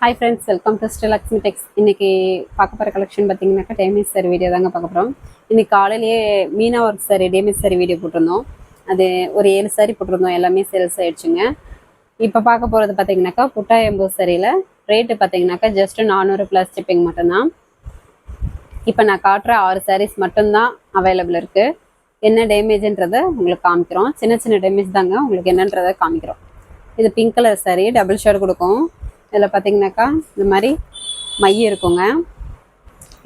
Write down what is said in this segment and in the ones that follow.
Hi friends, welcome to Sri Lakshmi techs. இன்றைக்கி பார்க்க போகிற கலெக்ஷன் பார்த்தீங்கன்னாக்கா டேமேஜ் சாரி வீடியோ தாங்க பார்க்க போகிறோம். இன்றைக்கி காலையிலேயே Meena work sorry damage sorry video போட்டிருந்தோம். அது ஒரு 7 சாரி போட்டிருந்தோம், எல்லாமே சேல்ஸ் ஆகிடுச்சுங்க. இப்போ பார்க்க போகிறது பார்த்தீங்கன்னாக்கா புட்டா எம்போ சாரியில் ரேட்டு பார்த்தீங்கன்னாக்கா ஜஸ்ட் 400 ப்ளஸ் ஷிப்பிங் மட்டும்தான். இப்போ நான் காட்டுற 6 சாரீஸ் மட்டும்தான் அவைலபிள் இருக்குது. என்ன டேமேஜ்ன்றதை உங்களுக்கு காமிக்கிறோம். சின்ன சின்ன டேமேஜ் தாங்க, உங்களுக்கு என்னன்றதை காமிக்கிறோம். இது pink colour sorry, double shade கொடுக்கும். இதில் பார்த்தீங்கன்னாக்கா இந்த மாதிரி மை இருக்குங்க.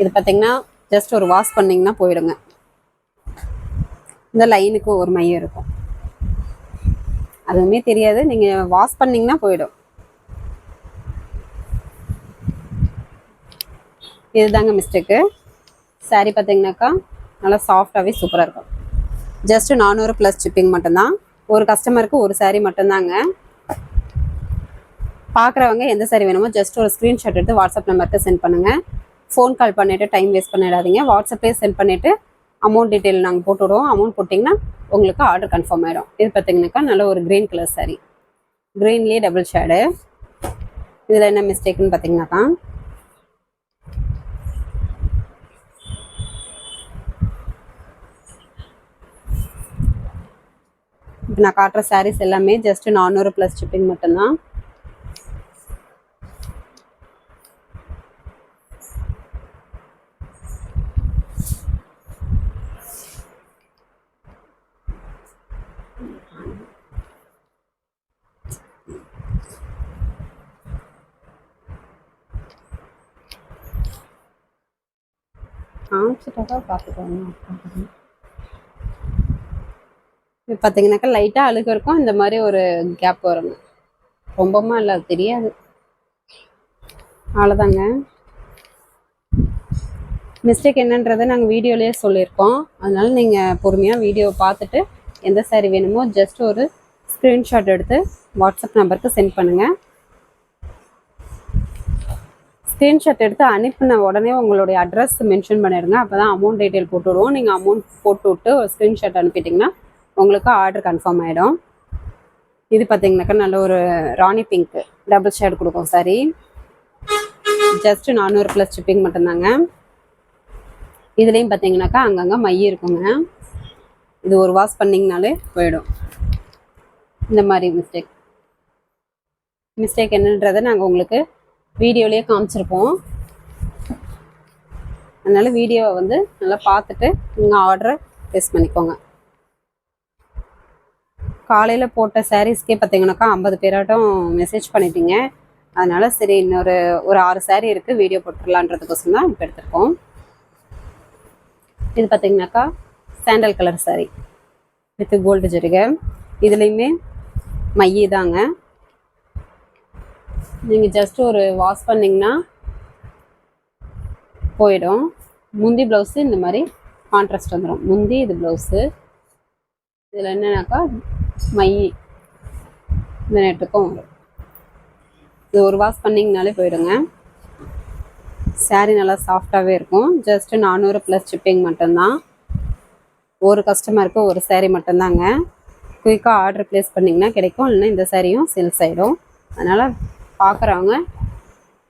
இது பார்த்தீங்கன்னா ஜஸ்ட் ஒரு வாஷ் பண்ணிங்கன்னா போயிடுங்க. இந்த லைனுக்கு ஒரு மை இருக்கும், அதுவுமே தெரியாது, நீங்கள் வாஷ் பண்ணிங்கன்னா போயிடும். இதுதாங்க மிஸ்டேக்கு. சாரீ பார்த்தீங்கன்னாக்கா நல்லா சாஃப்டாகவே சூப்பராக இருக்கும். ஜஸ்ட் 400 ப்ளஸ் ஷிப்பிங் மட்டும்தான். ஒரு கஸ்டமருக்கு ஒரு சாரீ மட்டும்தாங்க. பார்க்குறவங்க எந்த சாரி வேணுமோ ஜஸ்ட் ஒரு ஸ்க்ரீன்ஷாட் எடுத்து வாட்ஸ்அப் நம்பருக்கு சென்ட் பண்ணுங்கள். ஃபோன் கால் பண்ணிவிட்டு டைம் வேஸ்ட் பண்ணிடாதீங்க. வாட்ஸ்அப்பே சென்ட் பண்ணிவிட்டு அமௌண்ட் டீட்டெயில் நாங்கள் போட்டு விடுவோம். அமௌண்ட் போட்டிங்கன்னா உங்களுக்கு ஆர்டர் கன்ஃபார்ம் ஆகிடும். இது பார்த்தீங்கன்னாக்கா நல்ல ஒரு க்ரீன் கலர் சாரி, க்ரீன்லேயே டபுள் ஷேடு. இதில் என்ன மிஸ்டேக்குன்னு பார்த்தீங்கன்னாக்கா இப்போ நான் காட்டுற சாரீஸ் எல்லாமே ஜஸ்ட் 400 ப்ளஸ் ஷிப்பிங் மட்டும்தான். பார்த்துக்கோங்க. இது பார்த்தீங்கன்னாக்கா லைட்டாக அழுகு இருக்கும், இந்த மாதிரி ஒரு கேப் வருங்க. ரொம்பமா இல்லை, அது தெரியாது, அவ்வளோதாங்க. மிஸ்டேக் என்னன்றதை நாங்கள் வீடியோலேயே சொல்லியிருக்கோம். அதனால நீங்கள் பொறுமையாக வீடியோ பார்த்துட்டு எந்த சாரி வேணுமோ ஜஸ்ட் ஒரு ஸ்க்ரீன்ஷாட் எடுத்து வாட்ஸ்அப் நம்பருக்கு சென்ட் பண்ணுங்கள். ஸ்க்ரீன்ஷாட் எடுத்து அனுப்பின உடனே உங்களுடைய அட்ரஸ் மென்ஷன் பண்ணிடுங்க. அப்போ தான் அமௌண்ட் டீட்டெயில் போட்டு விடுவோம். நீங்கள் அமௌண்ட் போட்டு விட்டு ஒரு ஸ்க்ரீன்ஷாட் அனுப்பிட்டிங்கன்னா உங்களுக்கு ஆர்டர் கன்ஃபார்ம் ஆகிடும். இது பார்த்தீங்கன்னாக்கா நல்ல ஒரு ராணி பிங்க்கு டபுள் ஷேட் கொடுக்கும் சாரி. ஜஸ்ட் 400 ப்ளஸ் ஷிப்பிங் மட்டும்தாங்க. இதுலேயும் பார்த்தீங்கன்னாக்கா அங்கங்கே மை இருக்குங்க. இது ஒரு வாஷ் பண்ணிங்கனாலே போயிடும். இந்த மாதிரி மிஸ்டேக் என்னன்றதை நாங்கள் உங்களுக்கு வீடியோலேயே காமிச்சிருப்போம். அதனால் வீடியோவை வந்து நல்லா பார்த்துட்டு நீங்கள் ஆர்டரை ப்ளேஸ் பண்ணிக்கோங்க. காலையில் போட்ட சாரீஸ்க்கே பார்த்தீங்கன்னாக்கா 50 பேராட்டம் மெசேஜ் பண்ணிட்டீங்க. அதனால் சரி இன்னொரு 6 சாரீ இருக்குது, வீடியோ போட்டுடலான்றதுக்கோசம் தான் இப்போ எடுத்துருக்கோம். இது பார்த்தீங்கன்னாக்கா sandal colour sari with gold ஜரிகை. இதுலேயுமே மைய தாங்க. நீங்கள் ஜஸ்ட் ஒரு வாஷ் பண்ணிங்கன்னா போயிடும். முந்தி ப்ளவுஸு இந்த மாதிரி கான்ட்ராஸ்ட் வந்துடும். முந்தி இது ப்ளவுஸு. இதில் என்னன்னாக்கா மை இந்த நெட்டுக்கும் வரும். இது ஒரு வாஷ் பண்ணிங்கனாலே போயிடுங்க. சாரீ நல்லா சாஃப்டாகவே இருக்கும். ஜஸ்ட் 400 ப்ளஸ் ஷிப்பிங் மட்டும்தான். ஒரு கஸ்டமருக்கு ஒரு சாரீ மட்டும்தாங்க. குயிக்காக ஆர்டர் ப்ளேஸ் பண்ணிங்கன்னா கிடைக்கும், இல்லைன்னா இந்த சாரியும் சேல்ஸ் ஆகிடும். அதனால் பார்க்குறவங்க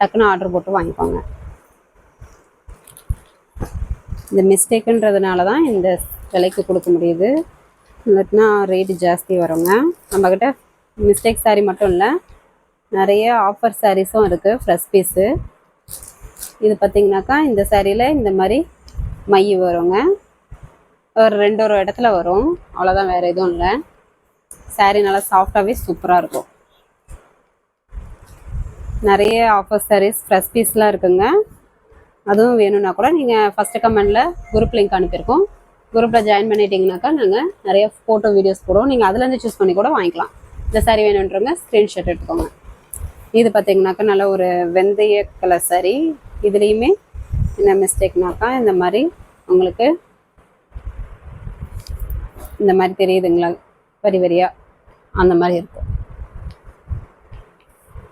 டக்குன்னு ஆர்டர் போட்டு வாங்கிக்கோங்க. இந்த மிஸ்டேக்குன்றதுனால தான் இந்த விலைக்கு கொடுக்க முடியுது, இல்லைன்னா ரேட்டு ஜாஸ்தி வருங்க. நம்மக்கிட்ட மிஸ்டேக் சாரீ மட்டும் இல்லை, நிறைய ஆஃபர் சாரீஸும் இருக்குது, ஃப்ரெஷ் பீஸு. இது பார்த்திங்கனாக்கா இந்த சாரியில் இந்த மாதிரி மை வருங்க. ஒரு 2 இடத்துல வரும், அவ்வளோதான், வேறு எதுவும் இல்லை. சாரீ நல்லா சாஃப்டாகவே சூப்பராக இருக்கும். நிறைய ஆஃபர் சாரீஸ் ஃப்ரெஷ் பீஸ்லாம் இருக்குங்க. அதுவும் வேணும்னா கூட நீங்கள் ஃபஸ்ட்டு கமெண்டில் குரூப் லிங்க் அனுப்பியிருக்கோம். குரூப்பில் ஜாயின் பண்ணிட்டீங்கன்னாக்கா நாங்கள் நிறைய ஃபோட்டோ வீடியோஸ் போடுவோம். நீங்கள் அதுலேருந்து சூஸ் பண்ணி கூட வாங்கிக்கலாம். இந்த சாரீ வேணுன்றவங்க ஸ்க்ரீன்ஷாட் எடுத்துக்கோங்க. இது பார்த்தீங்கன்னாக்கா நல்ல ஒரு வெந்தய கலர் சாரீ. இதுலேயுமே என்ன மிஸ்டேக்னாக்கா இந்த மாதிரி உங்களுக்கு இந்த மாதிரி தெரியுதுங்களா, வரி வரியாக அந்த மாதிரி இருக்கும்.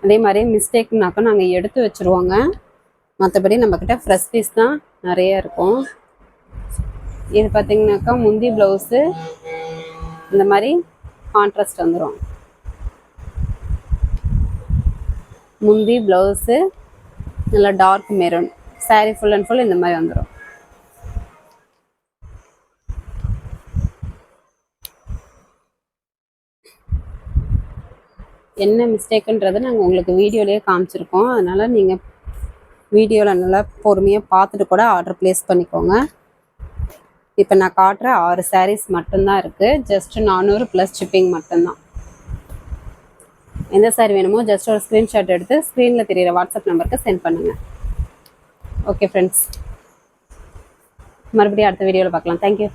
அதே மாதிரி மிஸ்டேக்னாக்கா நாங்கள் எடுத்து வச்சுருவோங்க. மற்றபடி நம்மக்கிட்ட ஃப்ரெஷ் பீஸ் தான் நிறைய இருக்கும். இது பார்த்திங்கனாக்கா முந்தி ப்ளவுஸு இந்த மாதிரி கான்ட்ராஸ்ட் வந்துடும். முந்தி ப்ளவுஸு நல்லா dark maroon. Sari full and full இந்த மாதிரி வந்துடும். என்ன மிஸ்டேக்குன்றது நாங்கள் உங்களுக்கு வீடியோலேயே காமிச்சிருக்கோம். அதனால் நீங்கள் வீடியோவில் நல்லா பொறுமையாக பார்த்துட்டு கூட ஆர்டர் ப்ளேஸ் பண்ணிக்கோங்க. இப்போ நான் காட்டுற 6 சாரீஸ் மட்டும்தான் இருக்குது. ஜஸ்ட் 400 ப்ளஸ் ஷிப்பிங் மட்டும்தான். எந்த சாரீ வேணுமோ ஜஸ்ட் ஒரு ஸ்க்ரீன்ஷாட் எடுத்து ஸ்க்ரீனில் தெரியிற வாட்ஸ்அப் நம்பருக்கு சென்ட் பண்ணுங்கள். ஓகே ஃப்ரெண்ட்ஸ், மறுபடியும் அடுத்த வீடியோவில் பார்க்கலாம். தேங்க்யூ.